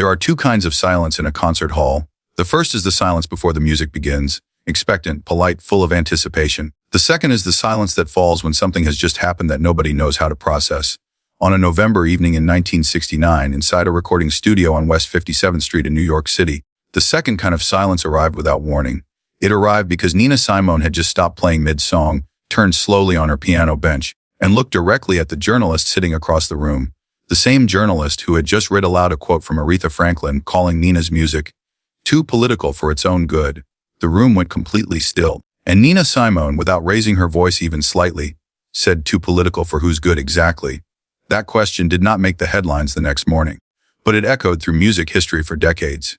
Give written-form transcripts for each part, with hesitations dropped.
There are two kinds of silence in a concert hall. The first is the silence before the music begins, expectant, polite, full of anticipation. The second is the silence that falls when something has just happened that nobody knows how to process. On a November evening in 1969, inside a recording studio on West 57th Street in New York City, the second kind of silence arrived without warning. It arrived because Nina Simone had just stopped playing mid-song, turned slowly on her piano bench, and looked directly at the journalist sitting across the room. The same journalist who had just read aloud a quote from Aretha Franklin calling Nina's music too political for its own good. The room went completely still, and Nina Simone, without raising her voice even slightly, said, "Too political for whose good exactly?" That question did not make the headlines the next morning, but it echoed through music history for decades.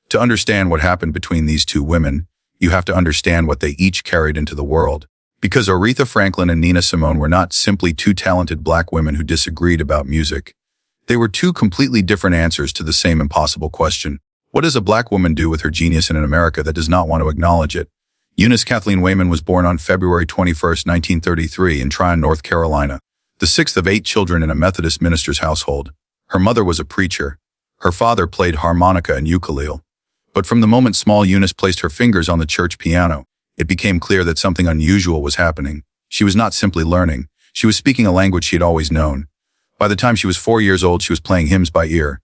To understand what happened between these two women, you have to understand what they each carried into the world. Because Aretha Franklin and Nina Simone were not simply two talented black women who disagreed about music. They were two completely different answers to the same impossible question. What does a black woman do with her genius in an America that does not want to acknowledge it? Eunice Kathleen Wayman was born on February 21, 1933 in Tryon, North Carolina, the sixth of 8 children in a Methodist minister's household. Her mother was a preacher. Her father played harmonica and ukulele. But from the moment small Eunice placed her fingers on the church piano, it became clear that something unusual was happening. She was not simply learning. She was speaking a language she had always known. By the time she was 4 years old, she was playing hymns by ear.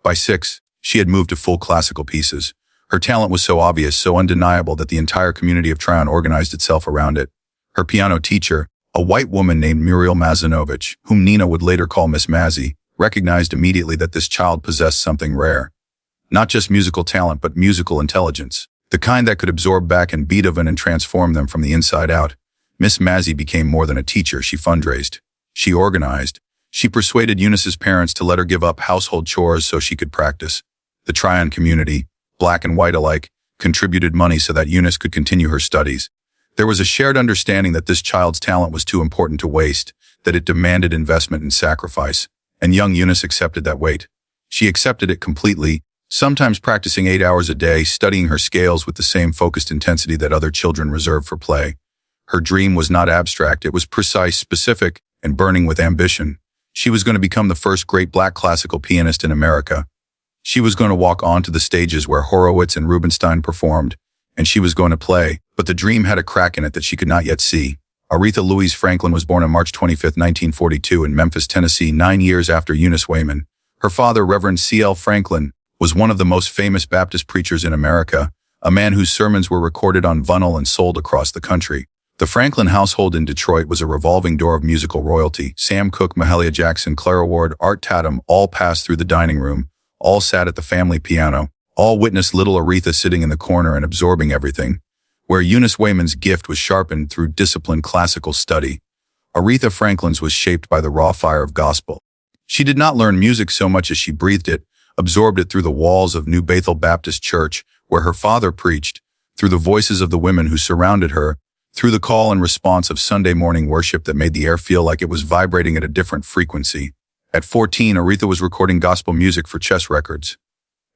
By 6, she had moved to full classical pieces. Her talent was so obvious, so undeniable that the entire community of Tryon organized itself around it. Her piano teacher, a white woman named Muriel Mazinovich, whom Nina would later call Miss Mazzy, recognized immediately that this child possessed something rare. Not just musical talent, but musical intelligence. The kind that could absorb Bach and Beethoven and transform them from the inside out. Miss Mazzy became more than a teacher. She fundraised. She organized. She persuaded Eunice's parents to let her give up household chores so she could practice. The Tryon community, black and white alike, contributed money so that Eunice could continue her studies. There was a shared understanding that this child's talent was too important to waste, that it demanded investment and sacrifice, and young Eunice accepted that weight. She accepted it completely, sometimes practicing 8 hours a day, studying her scales with the same focused intensity that other children reserved for play. Her dream was not abstract, it was precise, specific, and burning with ambition. She was going to become the first great black classical pianist in America. She was going to walk onto the stages where Horowitz and Rubinstein performed, and she was going to play, but the dream had a crack in it that she could not yet see. Aretha Louise Franklin was born on March 25, 1942 in Memphis, Tennessee, 9 years after Eunice Wayman. Her father, Reverend C.L. Franklin, was one of the most famous Baptist preachers in America, a man whose sermons were recorded on vinyl and sold across the country. The Franklin household in Detroit was a revolving door of musical royalty. Sam Cooke, Mahalia Jackson, Clara Ward, Art Tatum all passed through the dining room, all sat at the family piano, all witnessed little Aretha sitting in the corner and absorbing everything. Where Eunice Wayman's gift was sharpened through disciplined classical study, Aretha Franklin's was shaped by the raw fire of gospel. She did not learn music so much as she breathed it, absorbed it through the walls of New Bethel Baptist Church, where her father preached, through the voices of the women who surrounded her, through the call and response of Sunday morning worship that made the air feel like it was vibrating at a different frequency. At 14, Aretha was recording gospel music for Chess Records.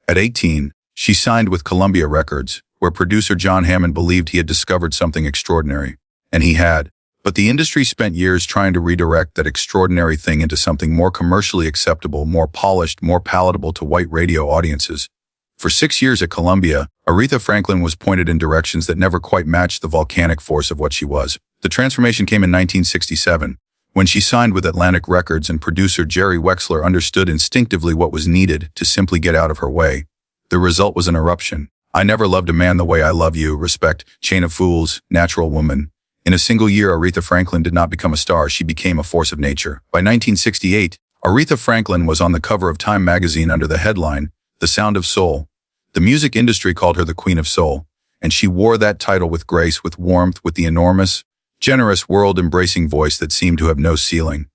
At 18, she signed with Columbia Records, where producer John Hammond believed he had discovered something extraordinary. And he had. But the industry spent years trying to redirect that extraordinary thing into something more commercially acceptable, more polished, more palatable to white radio audiences. For 6 years at Columbia, Aretha Franklin was pointed in directions that never quite matched the volcanic force of what she was. The transformation came in 1967, when she signed with Atlantic Records and producer Jerry Wexler understood instinctively what was needed to simply get out of her way. The result was an eruption. I Never Loved a Man the Way I Love You, Respect, Chain of Fools, Natural Woman. In a single year, Aretha Franklin did not become a star, she became a force of nature. By 1968, Aretha Franklin was on the cover of Time magazine under the headline, The Sound of Soul. The music industry called her the Queen of Soul, and she wore that title with grace, with warmth, with the enormous, generous, world-embracing voice that seemed to have no ceiling.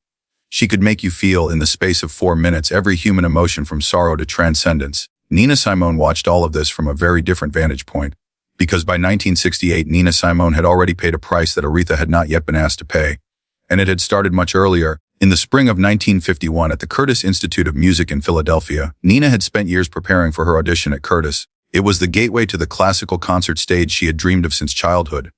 She could make you feel, in the space of 4 minutes, every human emotion from sorrow to transcendence. Nina Simone watched all of this from a very different vantage point, because by 1968, Nina Simone had already paid a price that Aretha had not yet been asked to pay. And it had started much earlier. In the spring of 1951, at the Curtis Institute of Music in Philadelphia, Nina had spent years preparing for her audition at Curtis. It was the gateway to the classical concert stage she had dreamed of since childhood.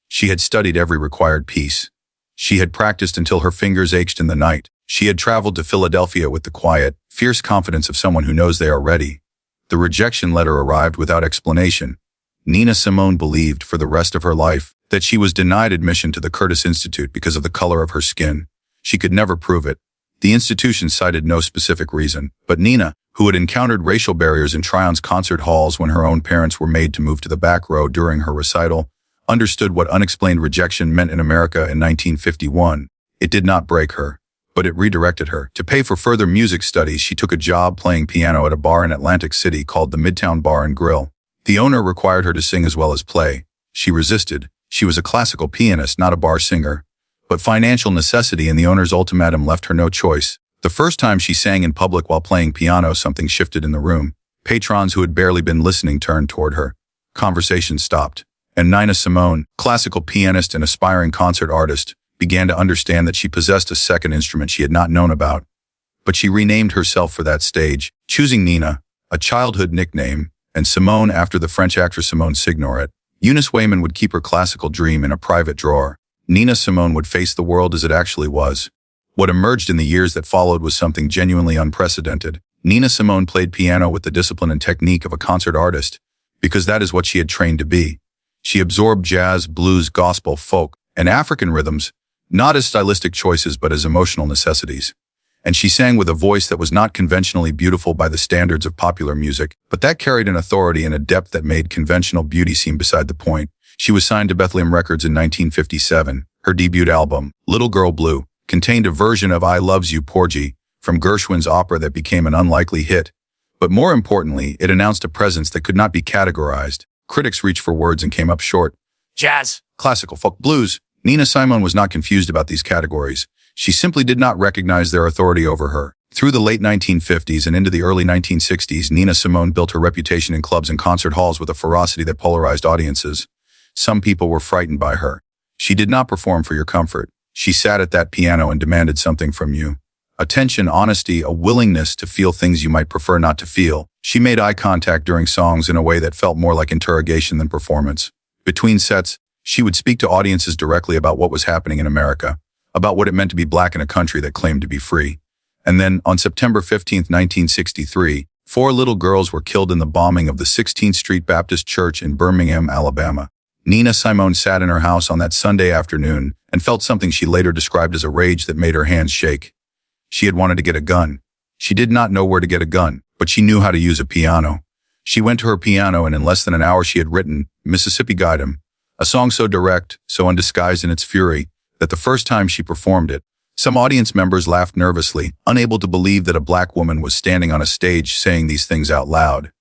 She had studied every required piece. She had practiced until her fingers ached in the night. She had traveled to Philadelphia with the quiet, fierce confidence of someone who knows they are ready. The rejection letter arrived without explanation. Nina Simone believed, for the rest of her life, that she was denied admission to the Curtis Institute because of the color of her skin. She could never prove it. The institution cited no specific reason, but Nina, who had encountered racial barriers in Tryon's concert halls when her own parents were made to move to the back row during her recital, understood what unexplained rejection meant in America in 1951. It did not break her, but it redirected her. To pay for further music studies, she took a job playing piano at a bar in Atlantic City called the Midtown Bar and Grill. The owner required her to sing as well as play. She resisted. She was a classical pianist, not a bar singer. But financial necessity and the owner's ultimatum left her no choice. The first time she sang in public while playing piano, something shifted in the room. Patrons who had barely been listening turned toward her. Conversation stopped. And Nina Simone, classical pianist and aspiring concert artist, began to understand that she possessed a second instrument she had not known about. But she renamed herself for that stage, choosing Nina, a childhood nickname, and Simone after the French actress Simone Signoret. Eunice Wayman would keep her classical dream in a private drawer. Nina Simone would face the world as it actually was. What emerged in the years that followed was something genuinely unprecedented. Nina Simone played piano with the discipline and technique of a concert artist, because that is what she had trained to be. She absorbed jazz, blues, gospel, folk, and African rhythms, not as stylistic choices but as emotional necessities. And she sang with a voice that was not conventionally beautiful by the standards of popular music, but that carried an authority and a depth that made conventional beauty seem beside the point. She was signed to Bethlehem Records in 1957. Her debut album, Little Girl Blue, contained a version of I Loves You, Porgy, from Gershwin's opera that became an unlikely hit. But more importantly, it announced a presence that could not be categorized. Critics reached for words and came up short. Jazz, classical, folk, blues. Nina Simone was not confused about these categories. She simply did not recognize their authority over her. Through the late 1950s and into the early 1960s, Nina Simone built her reputation in clubs and concert halls with a ferocity that polarized audiences. Some people were frightened by her. She did not perform for your comfort. She sat at that piano and demanded something from you. Attention, honesty, a willingness to feel things you might prefer not to feel. She made eye contact during songs in a way that felt more like interrogation than performance. Between sets, she would speak to audiences directly about what was happening in America, about what it meant to be black in a country that claimed to be free. And then, on September 15, 1963, 4 little girls were killed in the bombing of the 16th Street Baptist Church in Birmingham, Alabama. Nina Simone sat in her house on that Sunday afternoon and felt something she later described as a rage that made her hands shake. She had wanted to get a gun. She did not know where to get a gun, but she knew how to use a piano. She went to her piano, and in less than an hour she had written Mississippi Goddam, a song so direct, so undisguised in its fury, that the first time she performed it, some audience members laughed nervously, unable to believe that a black woman was standing on a stage saying these things out loud.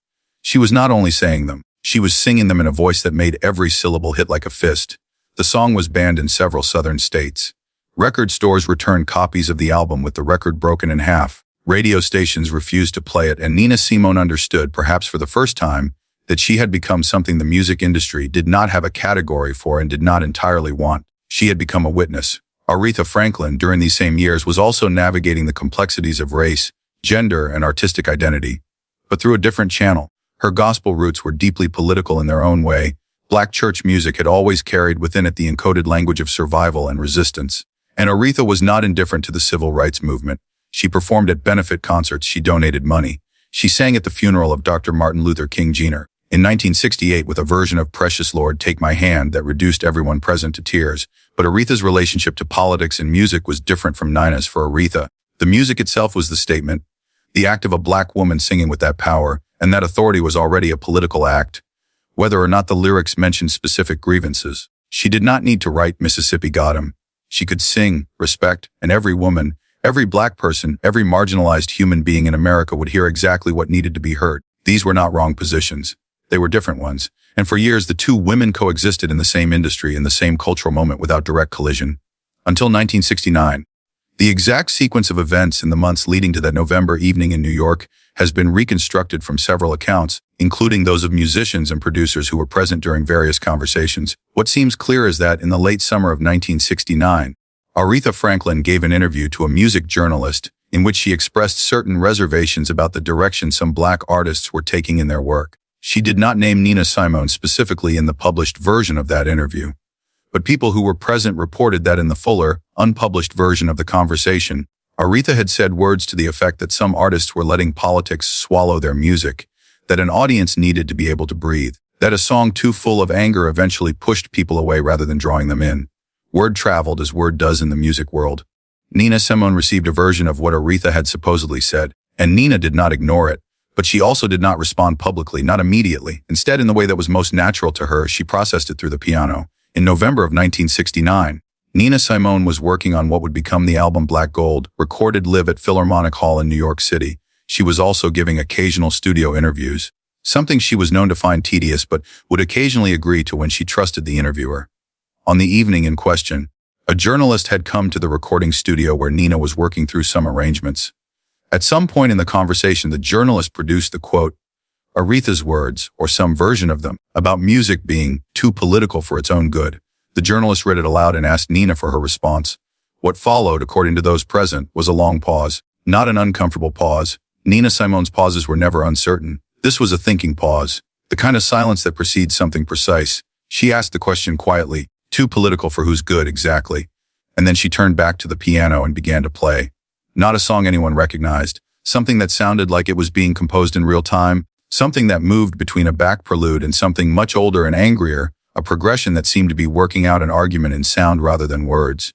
She was not only saying them, she was singing them in a voice that made every syllable hit like a fist. The song was banned in several southern states. Record stores returned copies of the album with the record broken in half. Radio stations refused to play it, and Nina Simone understood, perhaps for the first time, that she had become something the music industry did not have a category for and did not entirely want. She had become a witness. Aretha Franklin, during these same years, was also navigating the complexities of race, gender, and artistic identity, but through a different channel. Her gospel roots were deeply political in their own way. Black church music had always carried within it the encoded language of survival and resistance. And Aretha was not indifferent to the civil rights movement. She performed at benefit concerts. She donated money. She sang at the funeral of Dr. Martin Luther King Jr. in 1968 with a version of Precious Lord, Take My Hand that reduced everyone present to tears. But Aretha's relationship to politics and music was different from Nina's. For Aretha, the music itself was the statement, the act of a black woman singing with that power, and that authority was already a political act, whether or not the lyrics mentioned specific grievances. She did not need to write Mississippi Goddam. She could sing, respect, and every woman, every black person, every marginalized human being in America would hear exactly what needed to be heard. These were not wrong positions. They were different ones. And for years, the two women coexisted in the same industry in the same cultural moment without direct collision. Until 1969. The exact sequence of events in the months leading to that November evening in New York has been reconstructed from several accounts, including those of musicians and producers who were present during various conversations. What seems clear is that in the late summer of 1969, Aretha Franklin gave an interview to a music journalist in which she expressed certain reservations about the direction some black artists were taking in their work. She did not name Nina Simone specifically in the published version of that interview, but people who were present reported that in the fuller, unpublished version of the conversation, Aretha had said words to the effect that some artists were letting politics swallow their music, that an audience needed to be able to breathe, that a song too full of anger eventually pushed people away rather than drawing them in. Word traveled as word does in the music world. Nina Simone received a version of what Aretha had supposedly said, and Nina did not ignore it, but she also did not respond publicly, not immediately. Instead, in the way that was most natural to her, she processed it through the piano. In November of 1969, Nina Simone was working on what would become the album Black Gold, recorded live at Philharmonic Hall in New York City. She was also giving occasional studio interviews, something she was known to find tedious but would occasionally agree to when she trusted the interviewer. On the evening in question, a journalist had come to the recording studio where Nina was working through some arrangements. At some point in the conversation, the journalist produced the quote, Aretha's words, or some version of them, about music being too political for its own good. The journalist read it aloud and asked Nina for her response. What followed, according to those present, was a long pause, not an uncomfortable pause. Nina Simone's pauses were never uncertain. This was a thinking pause, the kind of silence that precedes something precise. She asked the question quietly, too political for whose good exactly? And then she turned back to the piano and began to play. Not a song anyone recognized, something that sounded like it was being composed in real time, something that moved between a back prelude and something much older and angrier, a progression that seemed to be working out an argument in sound rather than words.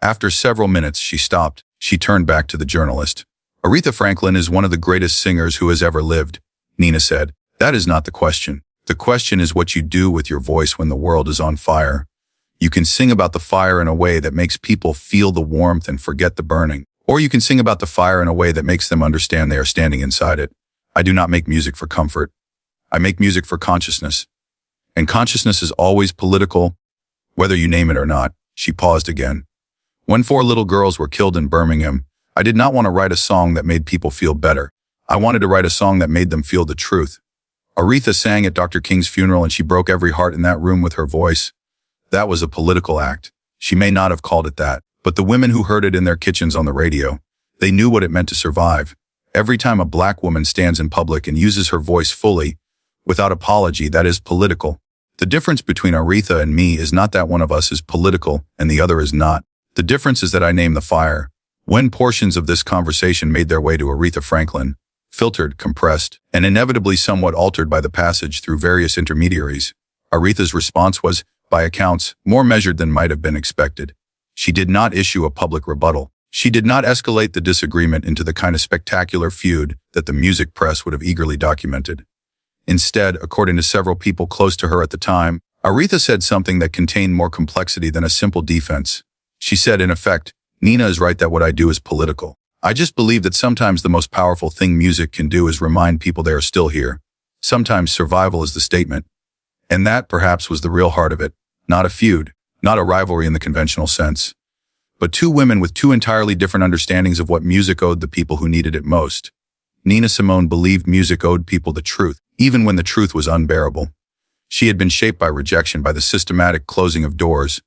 After several minutes, she stopped. She turned back to the journalist. Aretha Franklin is one of the greatest singers who has ever lived, Nina said. That is not the question. The question is what you do with your voice when the world is on fire. You can sing about the fire in a way that makes people feel the warmth and forget the burning. Or you can sing about the fire in a way that makes them understand they are standing inside it. I do not make music for comfort. I make music for consciousness. And consciousness is always political, whether you name it or not. She paused again. When 4 little girls were killed in Birmingham, I did not want to write a song that made people feel better. I wanted to write a song that made them feel the truth. Aretha sang at Dr. King's funeral and she broke every heart in that room with her voice. That was a political act. She may not have called it that, but the women who heard it in their kitchens on the radio, they knew what it meant to survive. Every time a black woman stands in public and uses her voice fully, without apology, that is political. The difference between Aretha and me is not that one of us is political and the other is not. The difference is that I name the fire. When portions of this conversation made their way to Aretha Franklin, filtered, compressed, and inevitably somewhat altered by the passage through various intermediaries, Aretha's response was, by accounts, more measured than might have been expected. She did not issue a public rebuttal. She did not escalate the disagreement into the kind of spectacular feud that the music press would have eagerly documented. Instead, according to several people close to her at the time, Aretha said something that contained more complexity than a simple defense. She said, in effect, Nina is right that what I do is political. I just believe that sometimes the most powerful thing music can do is remind people they are still here. Sometimes survival is the statement. And that, perhaps, was the real heart of it. Not a feud, not a rivalry in the conventional sense, but 2 women with 2 entirely different understandings of what music owed the people who needed it most. Nina Simone believed music owed people the truth, even when the truth was unbearable. She had been shaped by rejection, by the systematic closing of doors,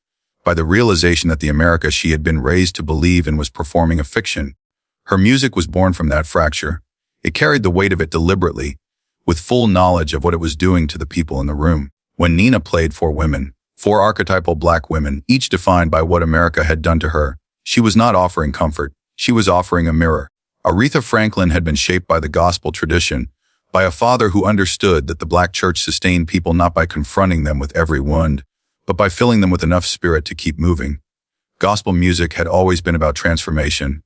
by the realization that the America she had been raised to believe in was performing a fiction. Her music was born from that fracture. It carried the weight of it deliberately, with full knowledge of what it was doing to the people in the room. When Nina played 4 women, 4 archetypal black women, each defined by what America had done to her, she was not offering comfort. She was offering a mirror. Aretha Franklin had been shaped by the gospel tradition, by a father who understood that the black church sustained people not by confronting them with every wound, but by filling them with enough spirit to keep moving. Gospel music had always been about transformation,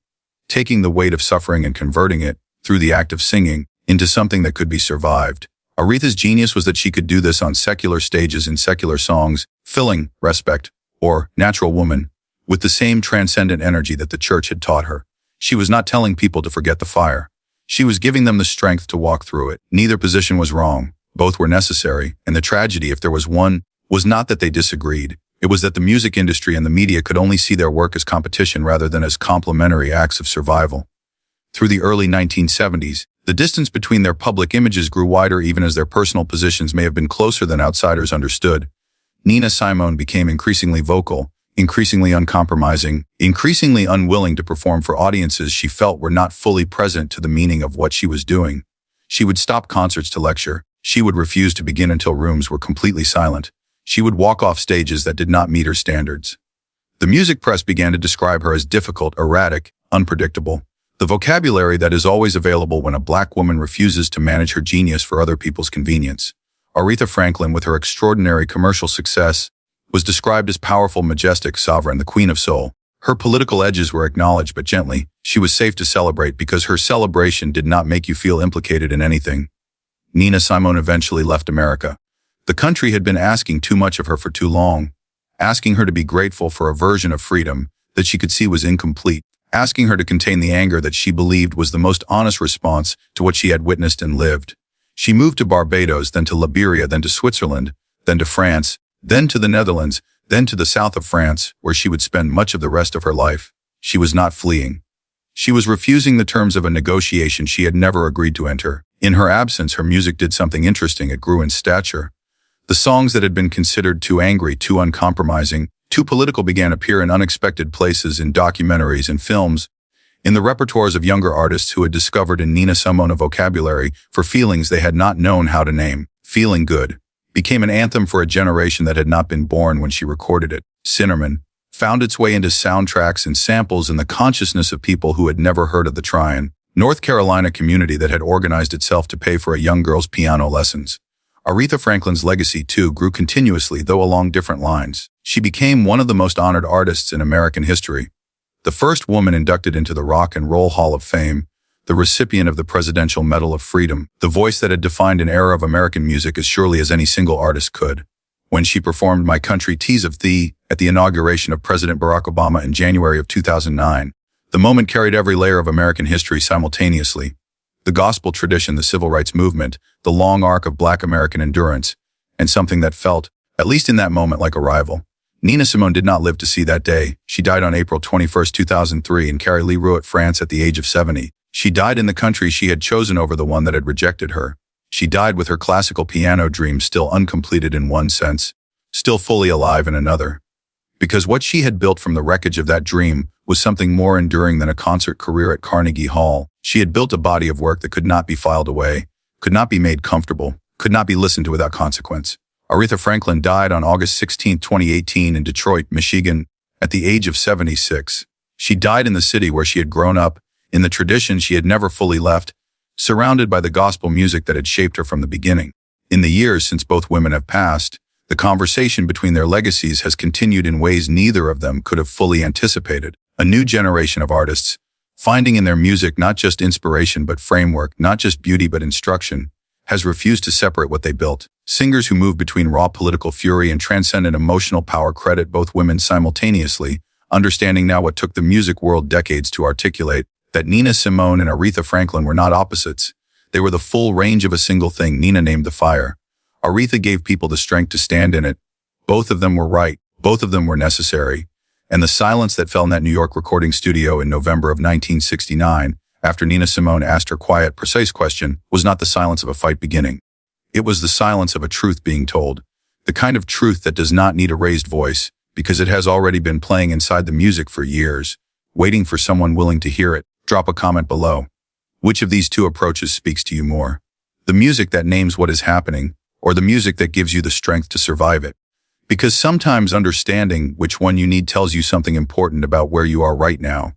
taking the weight of suffering and converting it, through the act of singing, into something that could be survived. Aretha's genius was that she could do this on secular stages in secular songs, filling Respect, or Natural Woman, with the same transcendent energy that the church had taught her. She was not telling people to forget the fire. She was giving them the strength to walk through it. Neither position was wrong. Both were necessary, and the tragedy, if there was one, was not that they disagreed. It was that the music industry and the media could only see their work as competition rather than as complementary acts of survival. Through the early 1970s, the distance between their public images grew wider even as their personal positions may have been closer than outsiders understood. Nina Simone became increasingly vocal, increasingly uncompromising, increasingly unwilling to perform for audiences she felt were not fully present to the meaning of what she was doing. She would stop concerts to lecture. She would refuse to begin until rooms were completely silent. She would walk off stages that did not meet her standards. The music press began to describe her as difficult, erratic, unpredictable. The vocabulary that is always available when a black woman refuses to manage her genius for other people's convenience. Aretha Franklin, with her extraordinary commercial success, was described as powerful, majestic, sovereign, the queen of soul. Her political edges were acknowledged, but gently. She was safe to celebrate because her celebration did not make you feel implicated in anything. Nina Simone eventually left America. The country had been asking too much of her for too long, asking her to be grateful for a version of freedom that she could see was incomplete, asking her to contain the anger that she believed was the most honest response to what she had witnessed and lived. She moved to Barbados, then to Liberia, then to Switzerland, then to France, then to the Netherlands, then to the south of France, where she would spend much of the rest of her life. She was not fleeing. She was refusing the terms of a negotiation she had never agreed to enter. In her absence, her music did something interesting. It grew in stature. The songs that had been considered too angry, too uncompromising, too political began to appear in unexpected places, in documentaries and films, in the repertoires of younger artists who had discovered in Nina Simone a vocabulary for feelings they had not known how to name. Feeling Good became an anthem for a generation that had not been born when she recorded it. Cinnamon found its way into soundtracks and samples in the consciousness of people who had never heard of the Tryon, North Carolina community that had organized itself to pay for a young girl's piano lessons. Aretha Franklin's legacy, too, grew continuously, though along different lines. She became one of the most honored artists in American history, the first woman inducted into the Rock and Roll Hall of Fame, the recipient of the Presidential Medal of Freedom, the voice that had defined an era of American music as surely as any single artist could. When she performed My Country Tease of Thee at the inauguration of President Barack Obama in January of 2009, the moment carried every layer of American history simultaneously. The gospel tradition, the civil rights movement, the long arc of Black American endurance, and something that felt, at least in that moment, like a rival. Nina Simone did not live to see that day. She died on April 21, 2003 in Carry-le-Rouet, France at the age of 70. She died in the country she had chosen over the one that had rejected her. She died with her classical piano dream still uncompleted in one sense, still fully alive in another. Because what she had built from the wreckage of that dream was something more enduring than a concert career at Carnegie Hall. She had built a body of work that could not be filed away, could not be made comfortable, could not be listened to without consequence. Aretha Franklin died on August 16, 2018 in Detroit, Michigan, at the age of 76. She died in the city where she had grown up, in the tradition she had never fully left, surrounded by the gospel music that had shaped her from the beginning. In the years since both women have passed, the conversation between their legacies has continued in ways neither of them could have fully anticipated. A new generation of artists, finding in their music not just inspiration but framework, not just beauty but instruction, has refused to separate what they built. Singers who move between raw political fury and transcendent emotional power credit both women simultaneously, understanding now what took the music world decades to articulate, that Nina Simone and Aretha Franklin were not opposites. They were the full range of a single thing. Nina named the fire. Aretha gave people the strength to stand in it. Both of them were right. Both of them were necessary. And the silence that fell in that New York recording studio in November of 1969, after Nina Simone asked her quiet, precise question, was not the silence of a fight beginning. It was the silence of a truth being told, the kind of truth that does not need a raised voice, because it has already been playing inside the music for years, waiting for someone willing to hear it. Drop a comment below. Which of these two approaches speaks to you more? The music that names what is happening, or the music that gives you the strength to survive it? Because sometimes understanding which one you need tells you something important about where you are right now.